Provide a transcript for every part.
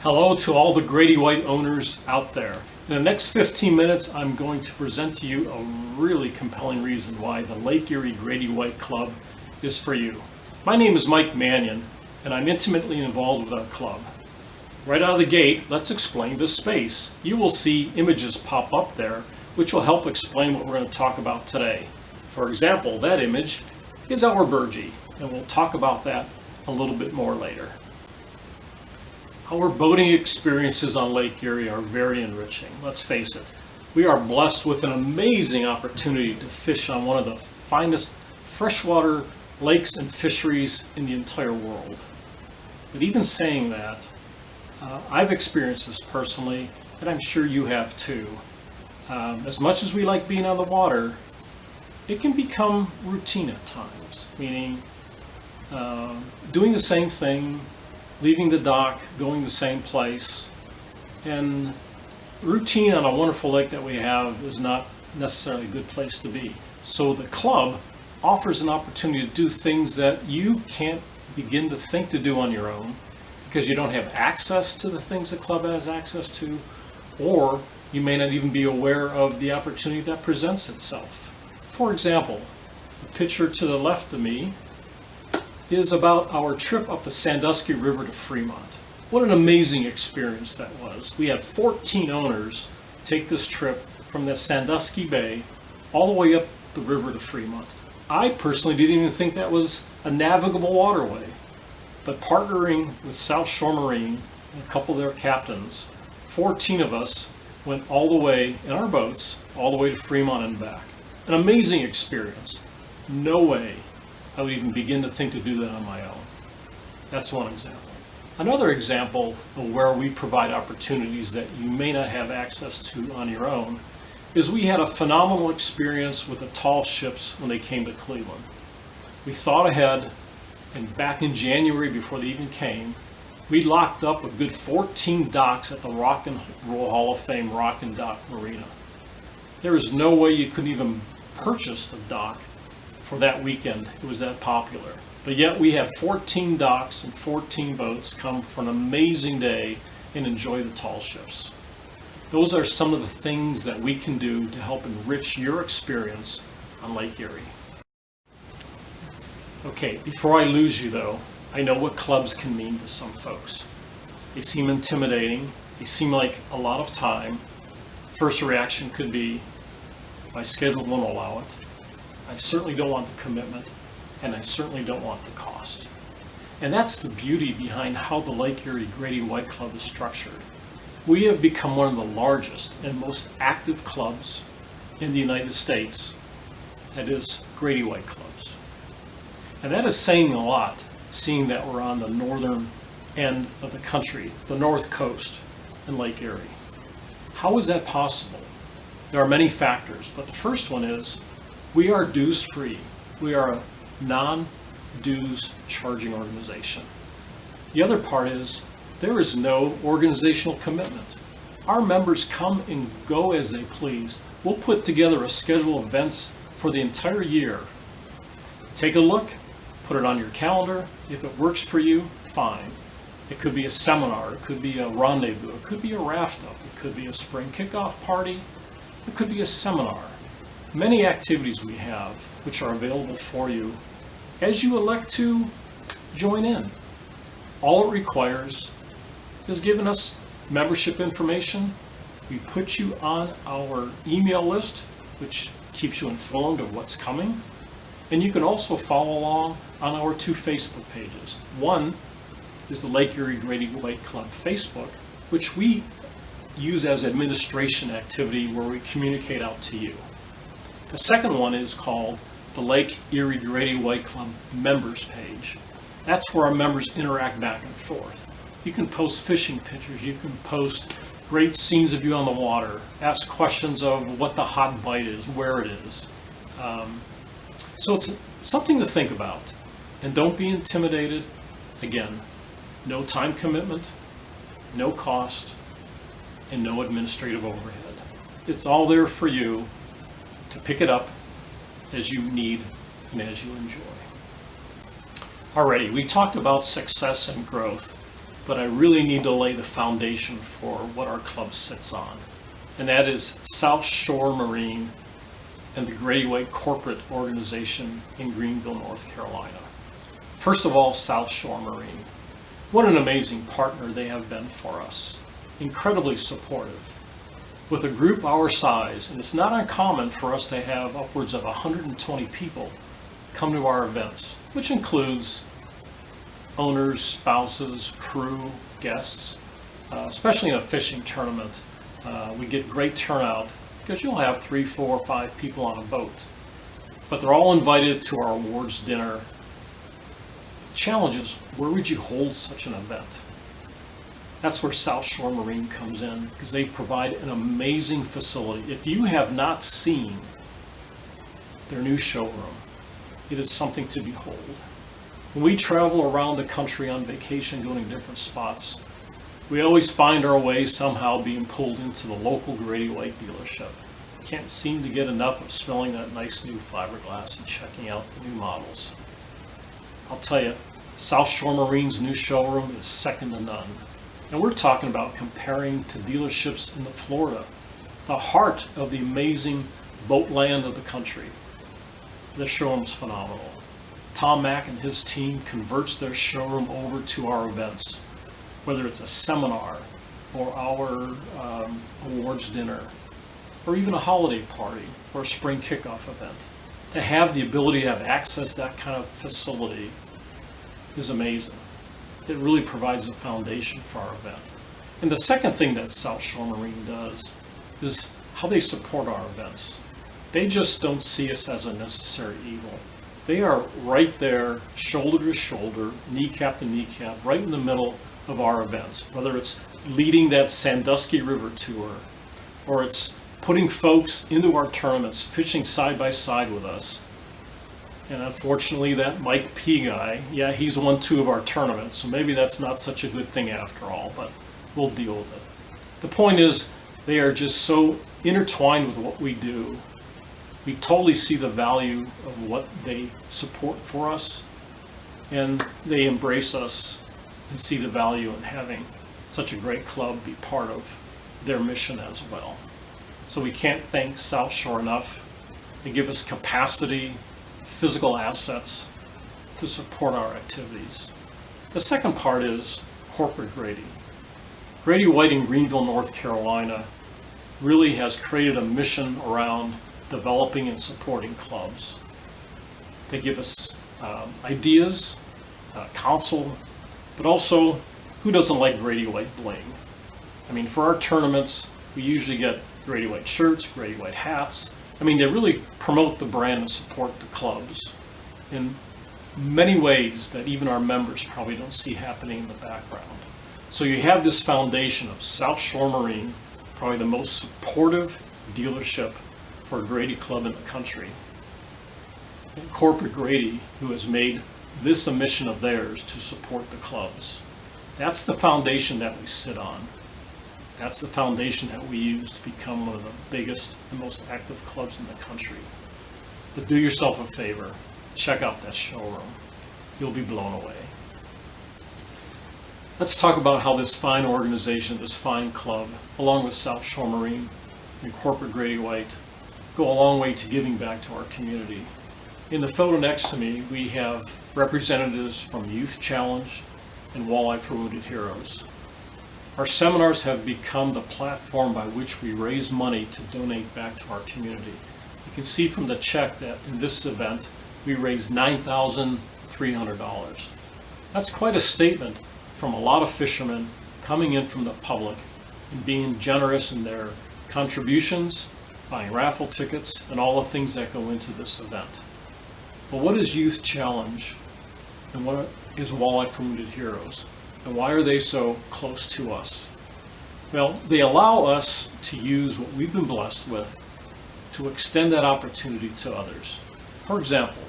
Hello to all the Grady White owners out there. In the next 15 minutes, I'm going to present to you a really compelling reason why the Lake Erie Grady White Club is for you. My name is Mike Manion, and I'm intimately involved with our club. Right out of the gate, let's explain this space. You will see images pop up there, which will help explain what we're going to talk about today. For example, that image is our burgee, and we'll talk about that a little bit more later. Our boating experiences on Lake Erie are very enriching, let's face it. We are blessed with an amazing opportunity to fish on one of the finest freshwater lakes and fisheries in the entire world. But even saying that, I've experienced this personally, and I'm sure you have too. As much as we like being on the water, it can become routine at times, meaning doing the same thing, leaving the dock, going the same place, and routine on a wonderful lake that we have is not necessarily a good place to be. So the club offers an opportunity to do things that you can't begin to think to do on your own because you don't have access to the things the club has access to, or you may not even be aware of the opportunity that presents itself. For example, the picture to the left of me is about our trip up the Sandusky River to Fremont. What an amazing experience that was. We had 14 owners take this trip from the Sandusky Bay all the way up the river to Fremont. I personally didn't even think that was a navigable waterway, but partnering with South Shore Marine and a couple of their captains, 14 of us went all the way in our boats, all the way to Fremont and back. An amazing experience. No way I would even begin to think to do that on my own. That's one example. Another example of where we provide opportunities that you may not have access to on your own is we had a phenomenal experience with the tall ships when they came to Cleveland. We thought ahead, and back in January, before they even came, we locked up a good 14 docks at the Rock and Roll Hall of Fame Rock and Dock Marina. There is no way you could even purchase the dock for that weekend. It was that popular. But yet we had 14 docks and 14 boats come for an amazing day and enjoy the tall ships. Those are some of the things that we can do to help enrich your experience on Lake Erie. Okay, before I lose you though, I know what clubs can mean to some folks. They seem intimidating, they seem like a lot of time. First reaction could be, my schedule won't allow it. I certainly don't want the commitment, and I certainly don't want the cost. And that's the beauty behind how the Lake Erie Grady White Club is structured. We have become one of the largest and most active clubs in the United States, that is, Grady White clubs. And that is saying a lot, seeing that we're on the northern end of the country, the north coast in Lake Erie. How is that possible? There are many factors, but the first one is we are dues free. We are a non-dues charging organization. The other part is there is no organizational commitment. Our members come and go as they please. We'll put together a schedule of events for the entire year. Take a look, put it on your calendar. If it works for you, fine. It could be a seminar, it could be a rendezvous, it could be a raft up, it could be a spring kickoff party, it could be a seminar. Many activities we have which are available for you as you elect to join in. All it requires is giving us membership information. We put you on our email list, which keeps you informed of what's coming. And you can also follow along on our two Facebook pages. One is the Lake Erie Grady White Club Facebook, which we use as administration activity where we communicate out to you. The second one is called the Lake Erie Grady White Club members page. That's where our members interact back and forth. You can post fishing pictures, you can post great scenes of you on the water, ask questions of what the hot bite is, where it is. So it's something to think about. And don't be intimidated. Again, no time commitment, no cost, and no administrative overhead. It's all there for you to pick it up as you need and as you enjoy. Alrighty, we talked about success and growth. but I really need to lay the foundation for what our club sits on. And that is South Shore Marine and the Grady White corporate organization in Greenville, North Carolina. First of all, South Shore Marine. What an amazing partner they have been for us. Incredibly supportive. With a group our size, and it's not uncommon for us to have upwards of 120 people come to our events, which includes owners, spouses, crew, guests, especially in a fishing tournament. We get great turnout because you'll have 3, 4, 5 people on a boat. But they're all invited to our awards dinner. The challenge is, where would you hold such an event? That's where South Shore Marine comes in, because they provide an amazing facility. If you have not seen their new showroom, it is something to behold. When we travel around the country on vacation, going to different spots, we always find our way somehow being pulled into the local Grady White dealership. Can't seem to get enough of smelling that nice new fiberglass and checking out the new models. I'll tell you, South Shore Marine's new showroom is second to none. And we're talking about comparing to dealerships in Florida, the heart of the amazing boat land of the country. The showroom's phenomenal. Tom Mack and his team converts their showroom over to our events, whether it's a seminar or our awards dinner, or even a holiday party or a spring kickoff event. To have the ability to have access to that kind of facility is amazing. It really provides a foundation for our event. And the second thing that South Shore Marine does is how they support our events. They just don't see us as a necessary evil. They are right there, shoulder to shoulder, kneecap to kneecap, right in the middle of our events, whether it's leading that Sandusky River tour, or it's putting folks into our tournaments, fishing side by side with us. And unfortunately, that Mike P guy, yeah, he's won 2 of our tournaments, so maybe that's not such a good thing after all, but we'll deal with it. The point is, they are just so intertwined with what we do. We totally see the value of what they support for us, and they embrace us and see the value in having such a great club be part of their mission as well. So we can't thank South Shore enough. They give us capacity, physical assets to support our activities. The second part is corporate Grady. Grady White in Greenville, North Carolina really has created a mission around developing and supporting clubs. They give us ideas, counsel, but also, who doesn't like Grady White bling? I mean, for our tournaments, we usually get Grady White shirts, Grady White hats. I mean, they really promote the brand and support the clubs in many ways that even our members probably don't see happening in the background. So you have this foundation of South Shore Marine, probably the most supportive dealership for a Grady club in the country. And corporate Grady, who has made this a mission of theirs to support the clubs. That's the foundation that we sit on. That's the foundation that we use to become one of the biggest and most active clubs in the country. But do yourself a favor, check out that showroom. You'll be blown away. Let's talk about how this fine organization, this fine club, along with South Shore Marine and corporate Grady White, go a long way to giving back to our community. In the photo next to me, we have representatives from Youth Challenge and Walleye for Wounded Heroes. Our seminars have become the platform by which we raise money to donate back to our community. You can see from the check that in this event, we raised $9,300. That's quite a statement from a lot of fishermen coming in from the public and being generous in their contributions, buying raffle tickets, and all the things that go into this event. Well, what is Youth Challenge and what is Walleye for Wounded Heroes? And why are they so close to us? Well, they allow us to use what we've been blessed with to extend that opportunity to others. For example,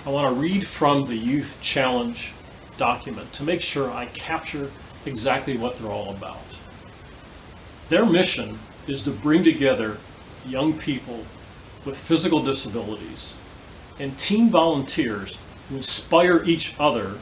I want to read from the Youth Challenge document to make sure I capture exactly what they're all about. Their mission is to bring together young people with physical disabilities and teen volunteers who inspire each other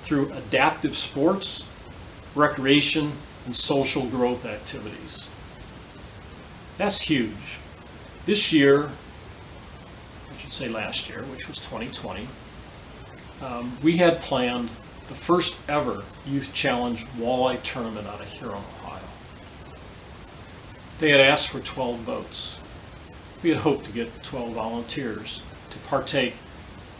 through adaptive sports recreation, and social growth activities. That's huge. This year, I should say last year, which was 2020, we had planned the first ever Youth Challenge walleye tournament out of Huron, Ohio. They had asked for 12 boats. We had hoped to get 12 volunteers to partake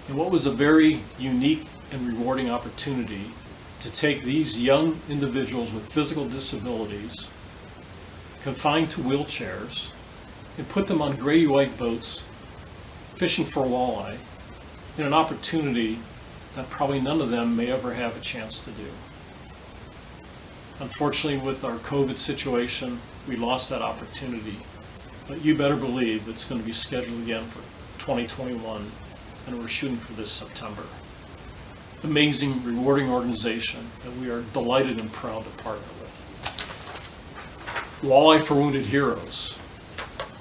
in what was a very unique and rewarding opportunity to take these young individuals with physical disabilities, confined to wheelchairs, and put them on Grady White boats fishing for walleye in an opportunity that probably none of them may ever have a chance to do. Unfortunately, with our COVID situation, we lost that opportunity, but you better believe it's going to be scheduled again for 2021, and we're shooting for this September. Amazing, rewarding organization that we are delighted and proud to partner with. Walleye for Wounded Heroes.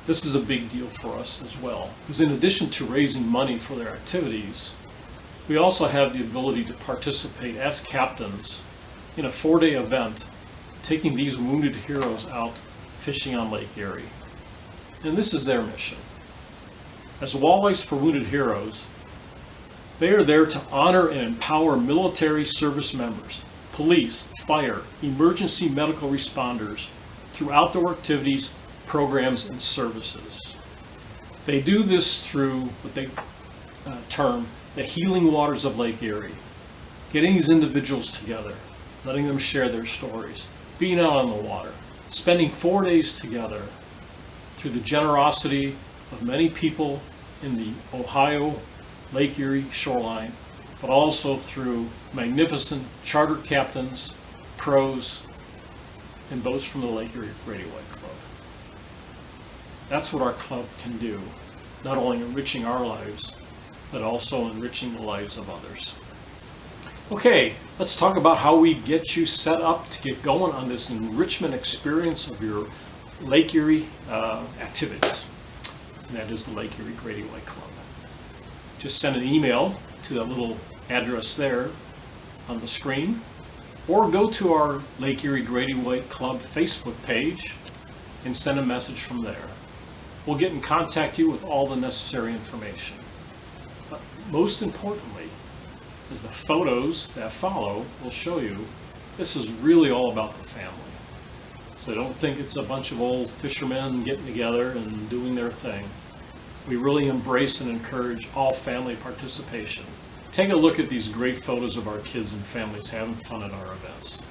This is a big deal for us as well, because in addition to raising money for their activities, we also have the ability to participate as captains in a 4-day event, taking these wounded heroes out fishing on Lake Erie. And this is their mission. As Walleyes for Wounded Heroes, they are there to honor and empower military service members, police, fire, emergency medical responders through outdoor activities, programs, and services. They do this through what they term the healing waters of Lake Erie, getting these individuals together, letting them share their stories, being out on the water, spending 4 days together through the generosity of many people in the Ohio Lake Erie shoreline, but also through magnificent chartered captains, pros, and boats from the Lake Erie Grady White Club. That's what our club can do, not only enriching our lives, but also enriching the lives of others. Okay, let's talk about how we get you set up to get going on this enrichment experience of your Lake Erie activities. And that is the Lake Erie Grady White Club. Just send an email to that little address there on the screen, or go to our Lake Erie Grady White Club Facebook page and send a message from there. We'll get in contact you with all the necessary information. But most importantly, as the photos that follow will show you, this is really all about the family. So don't think it's a bunch of old fishermen getting together and doing their thing. We really embrace and encourage all family participation. Take a look at these great photos of our kids and families having fun at our events.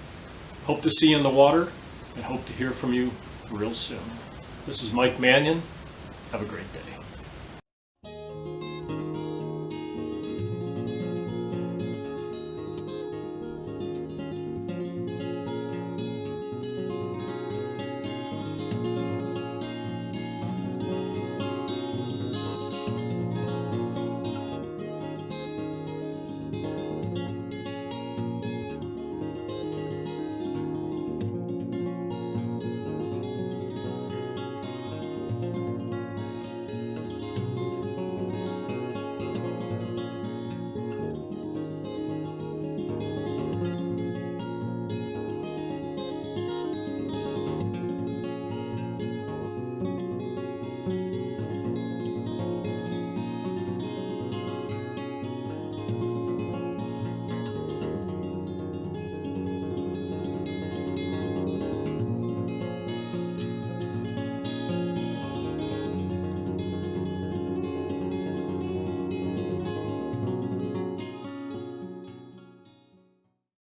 Hope to see you in the water and hope to hear from you real soon. This is Mike Manion. Have a great day.